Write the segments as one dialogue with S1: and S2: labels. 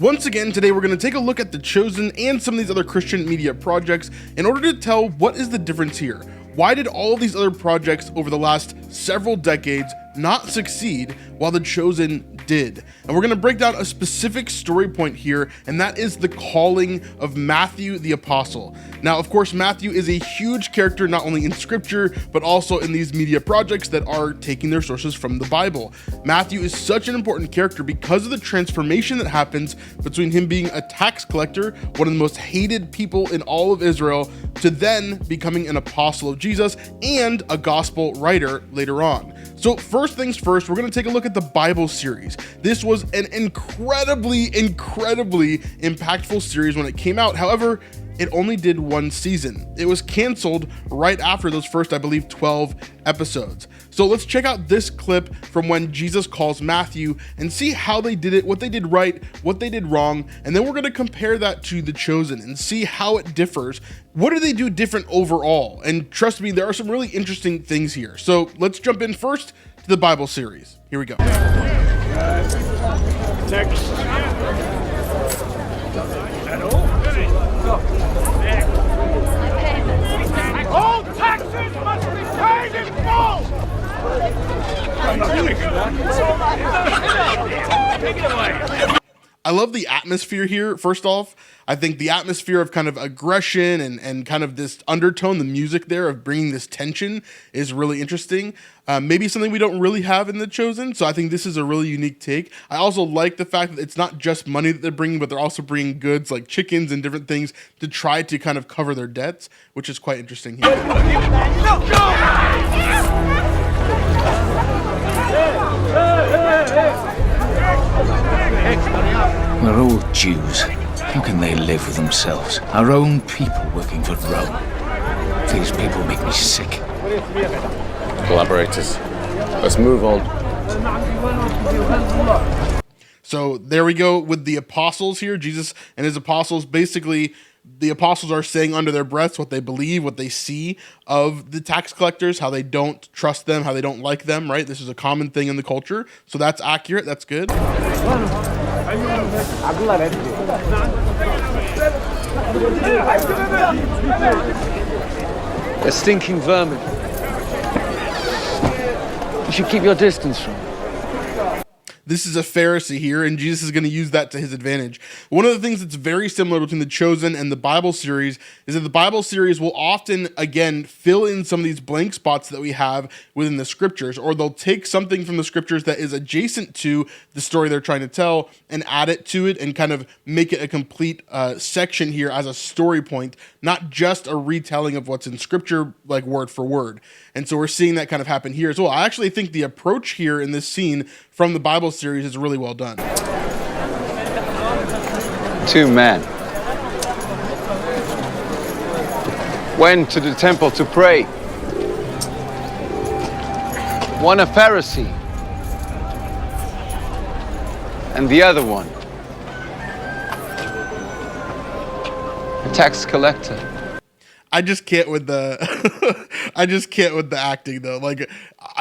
S1: Once again, today we're going to take a look at The Chosen and some of these other Christian media projects in order to tell what is the difference here. Why did all of these other projects over the last several decades not succeed while The Chosen did? And we're going to break down a specific story point here, and that is the calling of Matthew the Apostle. Now, of course, Matthew is a huge character not only in scripture, but also in these media projects that are taking their sources from the Bible. Matthew is such an important character because of the transformation that happens between him being a tax collector, one of the most hated people in all of Israel, to then becoming an apostle of Jesus and a gospel writer later on. So first things first, we're going to take a look at the Bible series. This was an incredibly impactful series when it came out. However, it only did one season. It was canceled right after those first, I believe, 12 episodes. So let's check out this clip from when Jesus calls Matthew and see how they did it, what they did right, what they did wrong, and then we're going to compare that to The Chosen and see how it differs. What do they do different overall? And trust me, there are some really interesting things here. So let's jump in first to the Bible series. Here we go.
S2: Next. All taxes must be paid in full! Take it away.
S1: I love the atmosphere here, first off. I think the atmosphere of kind of aggression and kind of this undertone, the music there of bringing this tension is really interesting. Maybe something we don't really have in The Chosen, so I think this is a really unique take. I also like the fact that it's not just money that they're bringing, but they're also bringing goods like chickens and different things to try to kind of cover their debts, which is quite interesting here.
S3: We're all Jews. How can they live with themselves? Our own people working for Rome. These people make me sick.
S4: Collaborators. Let's move on.
S1: So there we go with the apostles here. Jesus and his apostles, basically the apostles are saying under their breaths what they believe, what they see of the tax collectors, how they don't trust them, how they don't like them, right? This is a common thing in the culture. So that's accurate. That's good.
S5: They're stinking vermin. You should keep your distance from them.
S1: This is a Pharisee here, and Jesus is going to use that to his advantage. One of the things that's very similar between The Chosen and the Bible series is that the Bible series will often, again, fill in some of these blank spots that we have within the scriptures, or they'll take something from the scriptures that is adjacent to the story they're trying to tell and add it to it and kind of make it a complete section here as a story point, not just a retelling of what's in scripture, like word for word. And so we're seeing that kind of happen here as well. I actually think the approach here in this scene from the Bible series is really well done.
S5: Two men went to the temple to pray. One a Pharisee, and the other one a tax collector.
S1: I just can't with the I just can't with the acting though. Like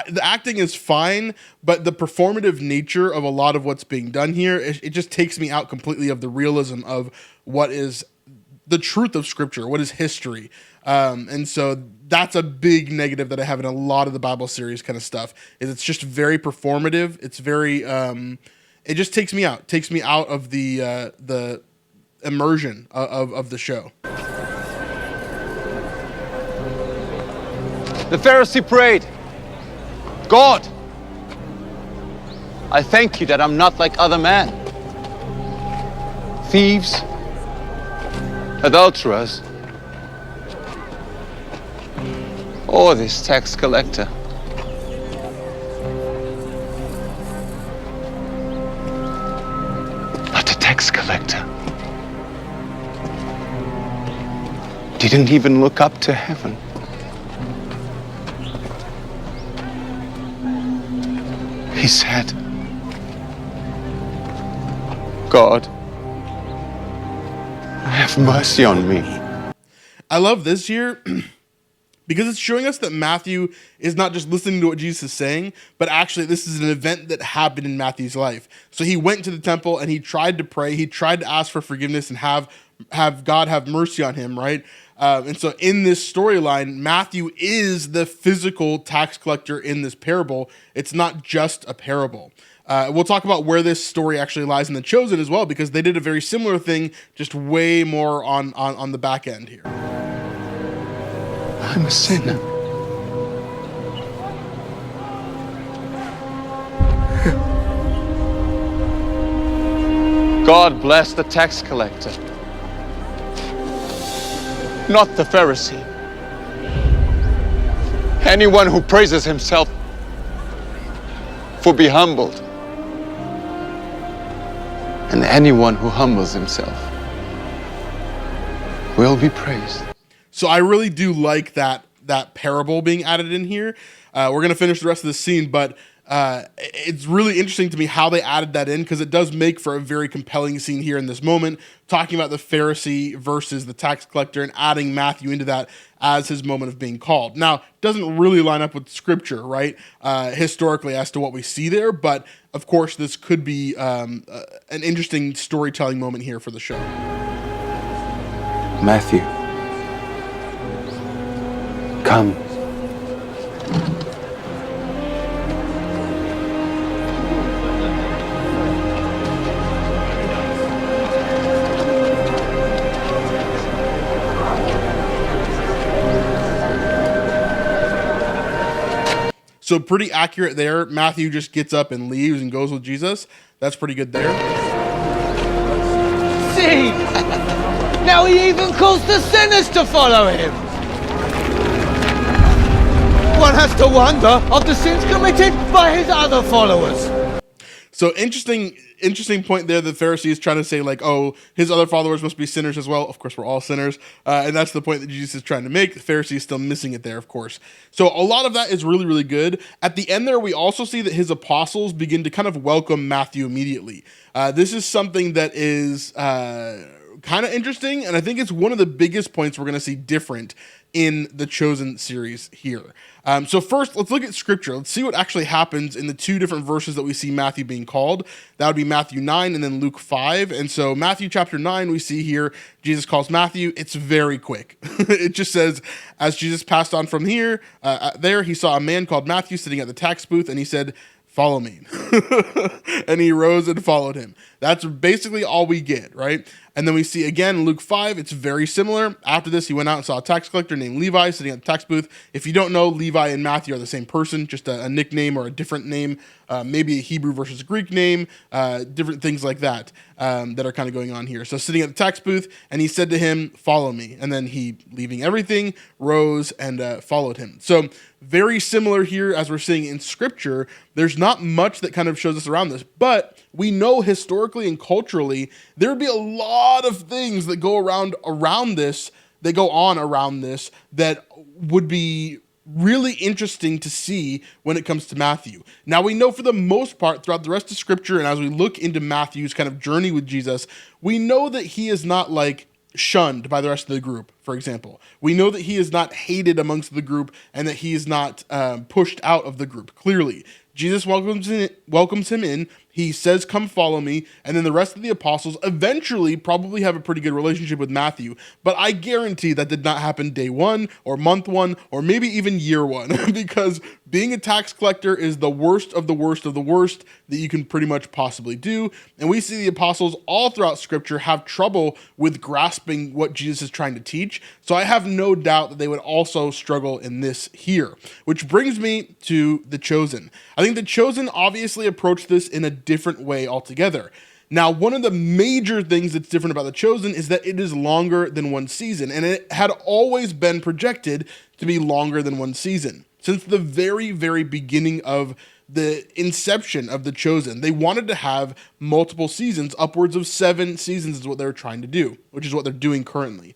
S1: the acting is fine, but the performative nature of a lot of what's being done here, it just takes me out completely of the realism of what is the truth of scripture, what is history. And so that's a big negative that I have in a lot of the Bible series kind of stuff, is it's just very performative. It's very it just takes me out of the immersion of the show.
S5: The Pharisee prayed, God, I thank you that I'm not like other men. Thieves, adulterers, or this tax collector. But the tax collector didn't even look up to heaven. He said, God, have mercy on me.
S1: I love this here because it's showing us that Matthew is not just listening to what Jesus is saying, but actually this is an event that happened in Matthew's life. So he went to the temple and he tried to pray, he tried to ask for forgiveness and have God have mercy on him, right? And so in this storyline, Matthew is the physical tax collector in this parable. It's not just a parable. We'll talk about where this story actually lies in The Chosen as well, because they did a very similar thing, just way more on the back end here.
S5: I'm a sinner. God bless the tax collector, not the Pharisee. Anyone who praises himself will be humbled, and anyone who humbles himself will be praised.
S1: So I really do like that parable being added in here. We're going to finish the rest of the scene, but it's really interesting to me how they added that in, because it does make for a very compelling scene here in this moment, talking about the Pharisee versus the tax collector and adding Matthew into that as his moment of being called. Now, it doesn't really line up with Scripture, right, historically as to what we see there, but of course this could be an interesting storytelling moment here for the show.
S5: Matthew, come.
S1: So pretty accurate there. Matthew just gets up and leaves and goes with Jesus. That's pretty good there.
S4: See? Now he even calls the sinners to follow him. One has to wonder of the sins committed by his other followers.
S1: So interesting point there. The Pharisee is trying to say like, oh, his other followers must be sinners as well. Of course, we're all sinners. And that's the point that Jesus is trying to make. The Pharisee is still missing it there, of course. So a lot of that is really, really good. At the end there, we also see that his apostles begin to kind of welcome Matthew immediately. This is something that is kind of interesting. And I think it's one of the biggest points we're going to see different in the Chosen series here. So first, let's look at Scripture. Let's see what actually happens in the two different verses that we see Matthew being called. That would be Matthew 9 and then Luke 5. And so Matthew chapter 9, we see here, Jesus calls Matthew. It's very quick. It just says, as Jesus passed on from there, he saw a man called Matthew sitting at the tax booth, and he said, "Follow me." And he rose and followed him. That's basically all we get, right? And then we see again Luke 5, it's very similar. After this, he went out and saw a tax collector named Levi sitting at the tax booth. If you don't know, Levi and Matthew are the same person, just a nickname or a different name, maybe a Hebrew versus Greek name, different things like that that are kind of going on here. So sitting at the tax booth, and he said to him, "Follow me." And then he, leaving everything, rose and followed him. So very similar here as we're seeing in Scripture. There's not much that kind of shows us around this, but we know historically and culturally, there would be a lot of things that go around this, that would be really interesting to see when it comes to Matthew. Now, we know for the most part throughout the rest of Scripture, and as we look into Matthew's kind of journey with Jesus, we know that he is not like shunned by the rest of the group, for example. We know that he is not hated amongst the group and that he is not pushed out of the group. Clearly, Jesus welcomes him in. He says, "Come follow me." And then the rest of the apostles eventually probably have a pretty good relationship with Matthew. But I guarantee that did not happen day one or month one or maybe even year one, because being a tax collector is the worst of the worst of the worst that you can pretty much possibly do. And we see the apostles all throughout Scripture have trouble with grasping what Jesus is trying to teach. So I have no doubt that they would also struggle in this here, which brings me to The Chosen. I think The Chosen obviously approached this in a different way altogether. Now, one of the major things that's different about The Chosen is that it is longer than one season, and it had always been projected to be longer than one season. Since the very, very beginning of the inception of The Chosen, they wanted to have multiple seasons. Upwards of 7 seasons is what they were trying to do, which is what they're doing currently.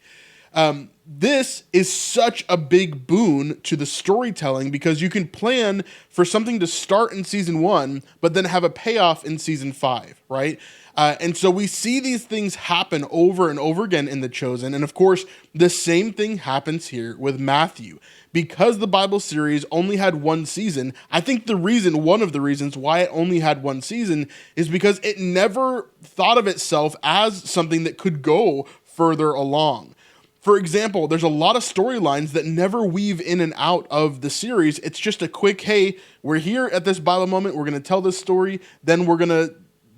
S1: This is such a big boon to the storytelling because you can plan for something to start in season 1, but then have a payoff in season 5, right? And so we see these things happen over and over again in The Chosen. And of course, the same thing happens here with Matthew. Because the Bible series only had 1 season, I think one of the reasons why it only had 1 season is because it never thought of itself as something that could go further along. For example, there's a lot of storylines that never weave in and out of the series. It's just a quick, hey, we're here at this Bible moment, we're going to tell this story, then we're going to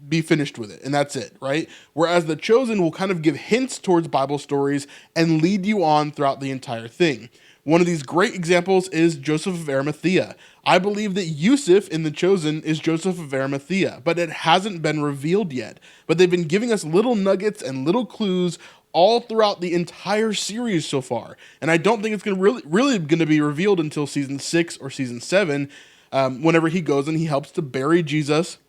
S1: be finished with it, and that's it, right? Whereas The Chosen will kind of give hints towards Bible stories and lead you on throughout the entire thing. One of these great examples is Joseph of Arimathea. I believe that Yusuf in The Chosen is Joseph of Arimathea, but it hasn't been revealed yet. But they've been giving us little nuggets and little clues all throughout the entire series so far. And I don't think it's going to really going to be revealed until season 6 or season 7, whenever he goes and he helps to bury Jesus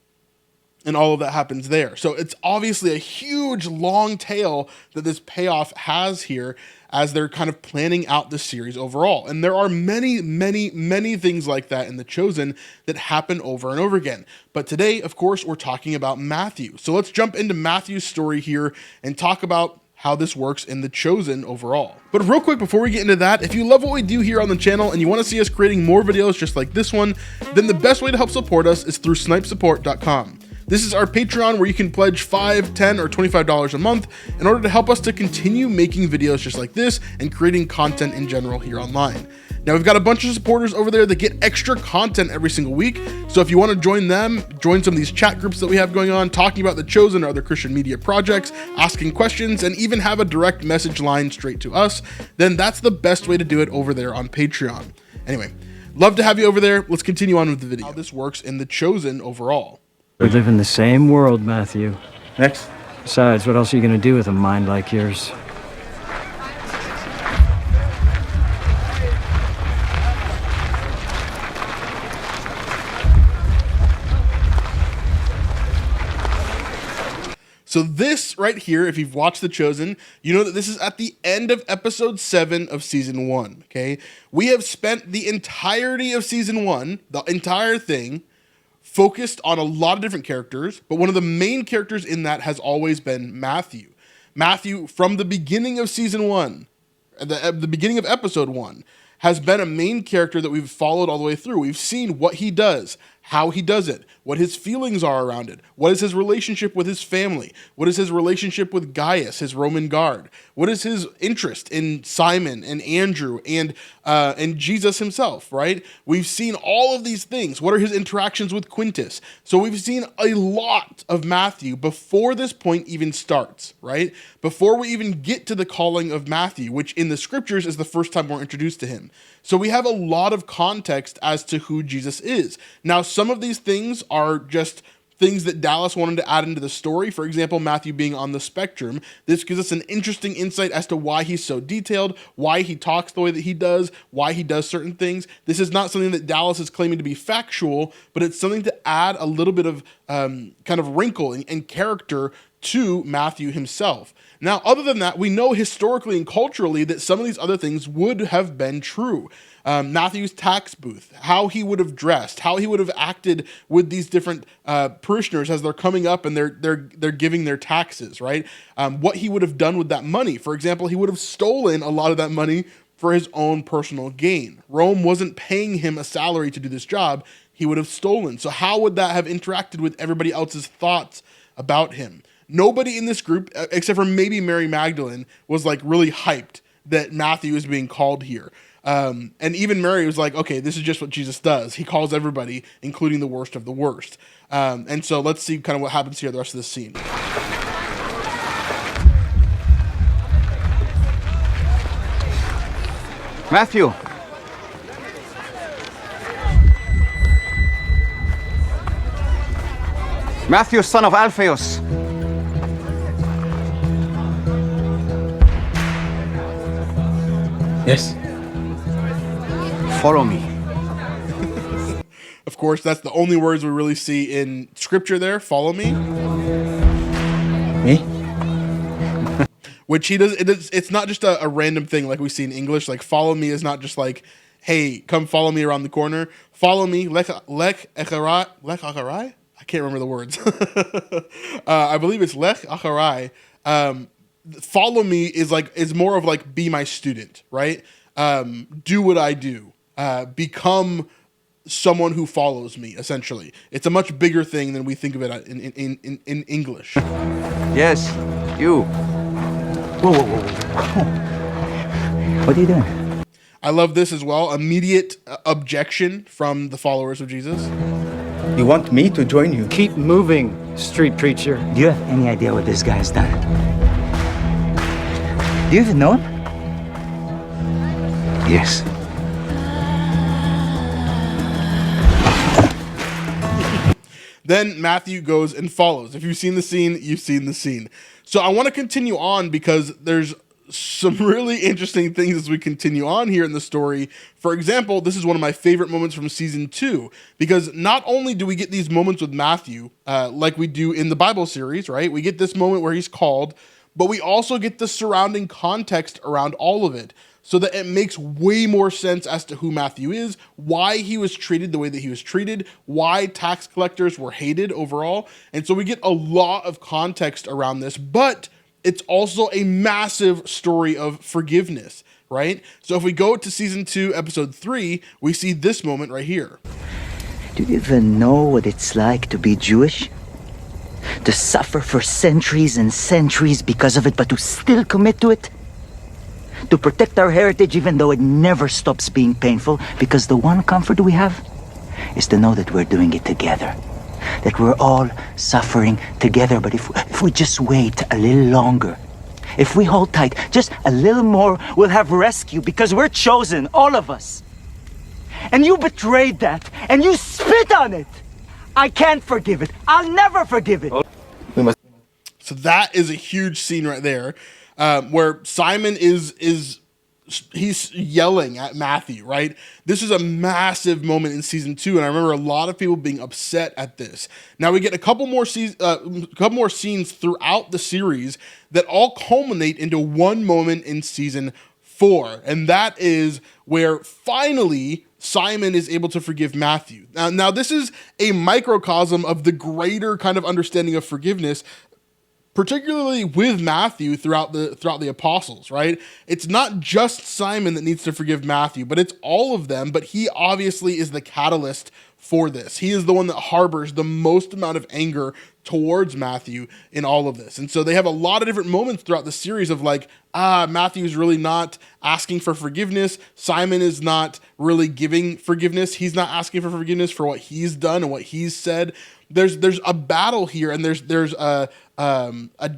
S1: and all of that happens there. So it's obviously a huge long tail that this payoff has here as they're kind of planning out the series overall. And there are many, many, many things like that in The Chosen that happen over and over again. But today, of course, we're talking about Matthew. So let's jump into Matthew's story here and talk about how this works in The Chosen overall. But real quick, before we get into that, if you love what we do here on the channel and you want to see us creating more videos just like this one, then the best way to help support us is through snipesupport.com. This is our Patreon where you can pledge $5, $10, or $25 a month in order to help us to continue making videos just like this and creating content in general here online. Now, we've got a bunch of supporters over there that get extra content every single week. So if you want to join them, join some of these chat groups that we have going on, talking about The Chosen or other Christian media projects, asking questions, and even have a direct message line straight to us, then that's the best way to do it over there on Patreon. Anyway, love to have you over there. Let's continue on with the video. How this works in The Chosen overall.
S6: We live in the same world, Matthew.
S7: Next.
S6: Besides, what else are you gonna do with a mind like yours?
S1: So this right here, if you've watched The Chosen, you know that this is at the end of episode 7 of season 1, okay? We have spent the entirety of season 1, the entire thing, focused on a lot of different characters, but one of the main characters in that has always been Matthew. Matthew, from the beginning of season 1, at the beginning of episode 1, has been a main character that we've followed all the way through. We've seen what he does, how he does it, what his feelings are around it, what is his relationship with his family, what is his relationship with Gaius, his Roman guard, what is his interest in Simon and Andrew and Jesus himself, right? We've seen all of these things. What are his interactions with Quintus? So we've seen a lot of Matthew before this point even starts, right? Before we even get to the calling of Matthew, which in the scriptures is the first time we're introduced to him. So we have a lot of context as to who Jesus is. Now, some of these things are just things that Dallas wanted to add into the story. For example, Matthew being on the spectrum. This gives us an interesting insight as to why he's so detailed, why he talks the way that he does, why he does certain things. This is not something that Dallas is claiming to be factual, but it's something to add a little bit of kind of wrinkle and character to Matthew himself. Now, other than that, we know historically and culturally that some of these other things would have been true. Matthew's tax booth, how he would have dressed, how he would have acted with these different parishioners as they're coming up and they're giving their taxes, right? What he would have done with that money. For example, he would have stolen a lot of that money for his own personal gain. Rome wasn't paying him a salary to do this job. He would have stolen. So how would that have interacted with everybody else's thoughts about him? Nobody in this group, except for maybe Mary Magdalene, was like really hyped that Matthew is being called here. And even Mary was like, okay, this is just what Jesus does. He calls everybody, including the worst of the worst. And so let's see kind of what happens here the rest of this scene.
S7: Matthew. Matthew, son of Alphaeus.
S3: Yes.
S7: Follow me.
S1: Of course, that's the only words we really see in scripture there. Follow me.
S3: Me?
S1: which he does. It's not just a random thing like we see in English. Like follow me is not just like, hey, come follow me around the corner. Follow me, lech acharai. I can't remember the words. I believe it's lech acharai. Follow me is more of like be my student, right? Do what I do. Become someone who follows me. Essentially, it's a much bigger thing than we think of it in English.
S7: Yes, you.
S8: Whoa, whoa, whoa, whoa. What are you doing?
S1: I love this as well. Immediate objection from the followers of Jesus.
S8: You want me to join you?
S6: Keep moving, street preacher.
S8: Do you have any idea what this guy has done? Do you even know him?
S7: Yes.
S1: Then Matthew goes and follows. If you've seen the scene, you've seen the scene. So I want to continue on because there's some really interesting things as we continue on here in the story. For example, this is one of my favorite moments from season 2, because not only do we get these moments with Matthew, like we do in the Bible series, right? We get this moment where he's called, but we also get the surrounding context around all of it, so that it makes way more sense as to who Matthew is, why he was treated the way that he was treated, why tax collectors were hated overall. And so we get a lot of context around this, but it's also a massive story of forgiveness, right? So if we go to season 2, episode 3, we see this moment right here.
S8: Do you even know what it's like to be Jewish? To suffer for centuries and centuries because of it, but to still commit to it? To protect our heritage even though it never stops being painful, because the one comfort we have is to know that we're doing it together. That we're all suffering together. But if we just wait a little longer, if we hold tight just a little more, we'll have rescue, because we're chosen, all of us. And you betrayed that, and you spit on it. I can't forgive it. I'll never forgive it.
S1: So that is a huge scene right there, where Simon he's yelling at Matthew, right? This is a massive moment in season 2, and I remember a lot of people being upset at this. Now we get a couple more scenes throughout the series that all culminate into one moment in season 4, and that is where finally Simon is able to forgive Matthew. Now this is a microcosm of the greater kind of understanding of forgiveness, particularly with Matthew throughout the apostles, right? It's not just Simon that needs to forgive Matthew, but it's all of them. But he obviously is the catalyst for this. He is the one that harbors the most amount of anger towards Matthew in all of this. And so they have a lot of different moments throughout the series of like, Matthew's really not asking for forgiveness. Simon is not really giving forgiveness. He's not asking for forgiveness for what he's done and what he's said. There's a battle here, and there's a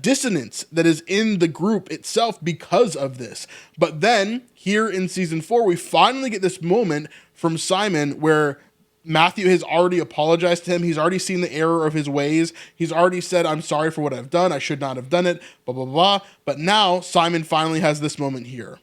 S1: dissonance that is in the group itself because of this. But then here in season 4, we finally get this moment from Simon where Matthew has already apologized to him. He's already seen the error of his ways. He's already said, I'm sorry for what I've done. I should not have done it, blah, blah, blah. But now Simon finally has this moment here.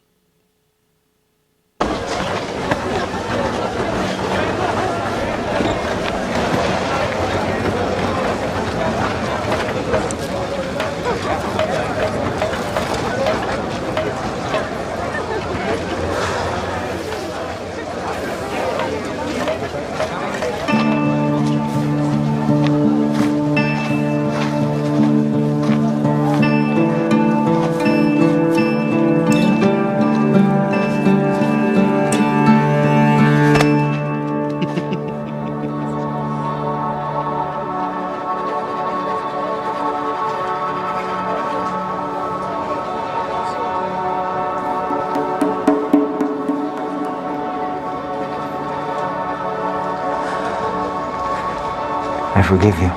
S8: I forgive you.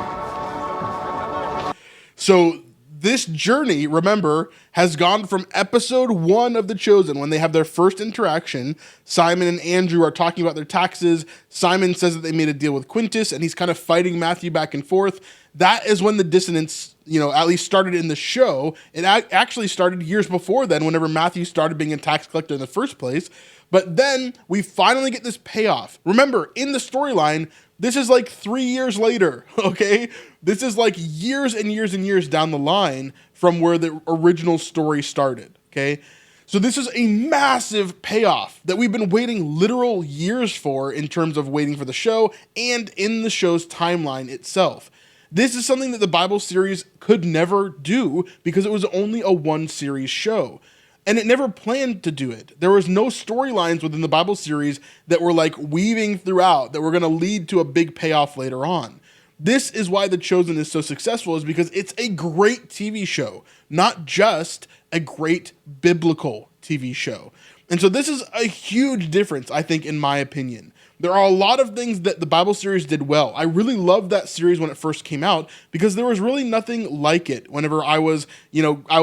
S1: So this journey, remember, has gone from episode 1 of The Chosen, when they have their first interaction. Simon and Andrew are talking about their taxes. Simon says that they made a deal with Quintus, and he's kind of fighting Matthew back and forth. That is when the dissonance, at least started in the show. It actually started years before then, whenever Matthew started being a tax collector in the first place. But then we finally get this payoff. Remember, in the storyline, this is like 3 years later, okay? This is like years and years and years down the line from where the original story started, okay? So this is a massive payoff that we've been waiting literal years for in terms of waiting for the show and in the show's timeline itself. This is something that the Bible series could never do because it was only a one series show. And it never planned to do it. There was no storylines within the Bible series that were like weaving throughout that were going to lead to a big payoff later on. This is why The Chosen is so successful, is because it's a great TV show, not just a great biblical TV show. And so this is a huge difference, I think, in my opinion. There are a lot of things that the Bible series did well. I really loved that series when it first came out because there was really nothing like it whenever I was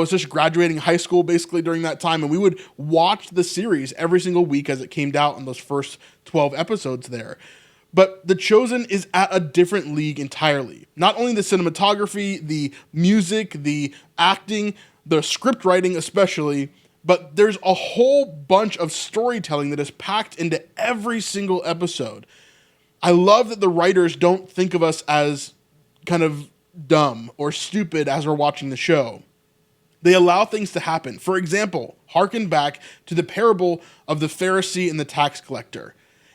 S1: just graduating high school basically during that time, and we would watch the series every single week as it came out in those first 12 episodes there. But The Chosen is at a different league entirely. Not only the cinematography, the music, the acting, the script writing especially, but there's a whole bunch of storytelling that is packed into every single episode. I love that the writers don't think of us as kind of dumb or stupid as we're watching the show. They allow things to happen. For example, hearken back to the parable of the Pharisee and the tax collector.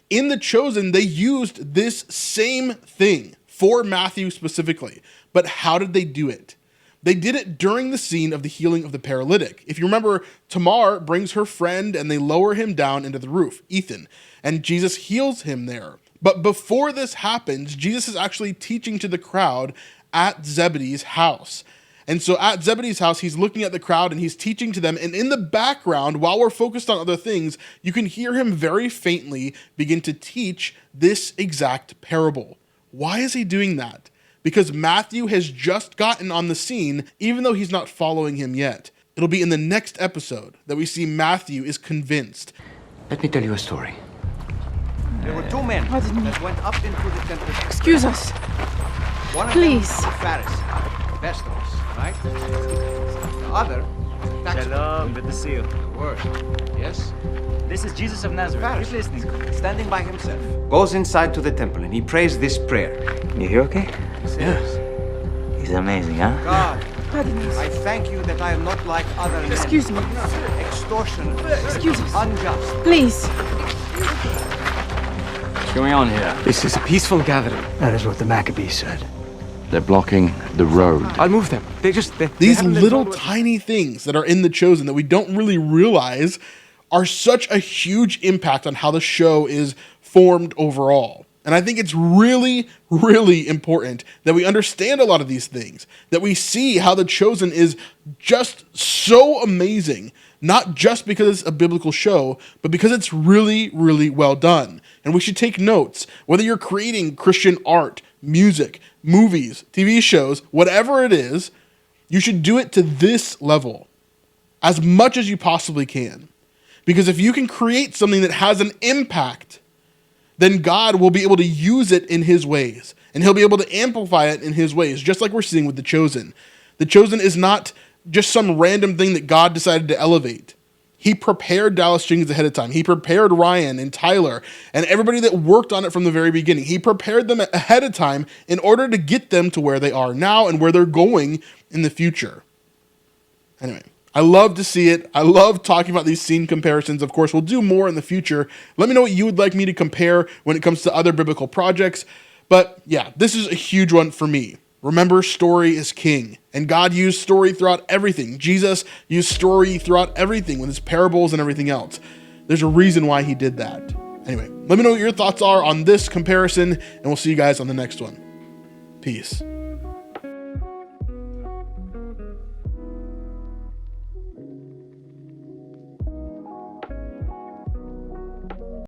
S1: In The Chosen, they used this same thing for Matthew specifically. But how did they do it? They did it during the scene of the healing of the paralytic. If you remember, Tamar brings her friend and they lower him down into the roof, Ethan, and Jesus heals him there. But before this happens, Jesus is actually teaching to the crowd at Zebedee's house. And so at Zebedee's house, he's looking at the crowd and he's teaching to them. And in the background, while we're focused on other things, you can hear him very faintly begin to teach this exact parable. Why is he doing that? Because Matthew has just gotten on the scene, even though he's not following him yet. It'll be in the next episode that we see Matthew is convinced.
S7: Let me tell you a story.
S9: There were two men that went up into the temple.
S10: Excuse us.
S9: One of
S10: Please.
S9: them was a Pharisee, Vestos, right? The other was a tax
S6: Shalom, good to see you.
S9: collector. Word. Yes?
S6: This is Jesus of Nazareth. Keep listening.
S9: Standing by himself. Goes inside to the temple and he prays this prayer.
S8: You hear okay?
S9: He says,
S8: He's amazing, huh?
S9: God, I thank you that I am not like other men.
S10: Excuse me.
S9: Extortionate.
S10: Excuse us.
S9: Unjust.
S10: Please.
S7: What's going on here?
S6: This is a peaceful gathering.
S4: That is what the Maccabees said.
S7: They're blocking the road.
S6: I'll move them.
S1: These
S6: haven't been
S1: little
S6: told what-
S1: tiny things that are in The Chosen that we don't really realize are such a huge impact on how the show is formed overall. And I think it's really, really important that we understand a lot of these things, that we see how The Chosen is just so amazing, not just because it's a biblical show, but because it's really, really well done. And we should take notes, whether you're creating Christian art, music, movies, TV shows, whatever it is, you should do it to this level as much as you possibly can. Because if you can create something that has an impact, then God will be able to use it in his ways. And he'll be able to amplify it in his ways, just like we're seeing with The Chosen. The Chosen is not just some random thing that God decided to elevate. He prepared Dallas Jenkins ahead of time. He prepared Ryan and Tyler and everybody that worked on it from the very beginning. He prepared them ahead of time in order to get them to where they are now and where they're going in the future. Anyway, I love to see it. I love talking about these scene comparisons. Of course, we'll do more in the future. Let me know what you would like me to compare when it comes to other biblical projects. But yeah, this is a huge one for me. Remember, story is king. And God used story throughout everything. Jesus used story throughout everything with his parables and everything else. There's a reason why he did that. Anyway, let me know what your thoughts are on this comparison, and we'll see you guys on the next one. Peace.